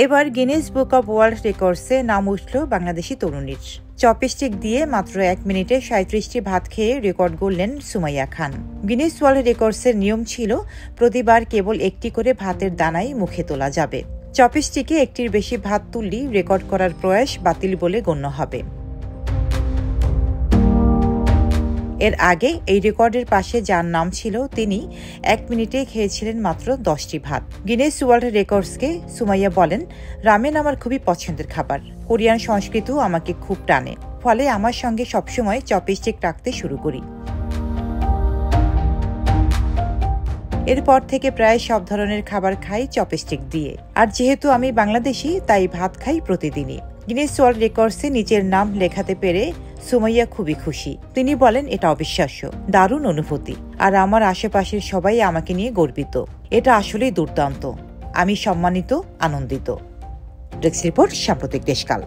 এবার Guinness book of world রেকর্ডসে নাম উঠল বাংলাদেশি তরুণীর। চপস্টিক দিয়ে মাত্র 1 মিনিটে 37টি ভাত খেয়ে রেকর্ড গড়লেন সুমাইয়া খান। গিনেস ওয়ার্ল্ড রেকর্ডসের নিয়ম ছিল প্রতিবার কেবল একটি করে ভাতের দানাই মুখে তোলা যাবে। চপস্টিকে একটির বেশি ভাত তুললেই রেকর্ড করার প্রয়াস বাতিল বলে গণ্য হবে। এর আগে এই রেকর্ডের পাশে যার নাম ছিল তিনি 1 মিনিটে খেয়েছিলেন মাত্র 10টি ভাত। গিনেস ওয়ার্ল্ড রেকর্ডসকে সুমাইয়া বলেন, রামেন আমার খুবই পছন্দের খাবার। কোরিয়ান সংস্কৃতিও আমাকে খুব টানে, ফলে আমার সঙ্গে সবসময় চপস্টিক রাখতে শুরু করি। এরপর থেকে প্রায় সব ধরনের খাবার খাই চপস্টিক দিয়ে। আর যেহেতু আমি বাংলাদেশি, তাই ভাত খাই প্রতিদিনই। গিনেস ওয়ার্ল্ড রেকর্ডসে নিজের নাম লেখাতে পেরে সুমাইয়া খুবই খুশি। তিনি বলেন, এটা অবিশ্বাস্য, দারুণ অনুভূতি। আর আমার আশেপাশের সবাই আমাকে নিয়ে গর্বিত। এটা আসলেই দুর্দান্ত। আমি সম্মানিত, আনন্দিত। ডেস্ক রিপোর্ট, সাম্প্রতিক দেশকাল।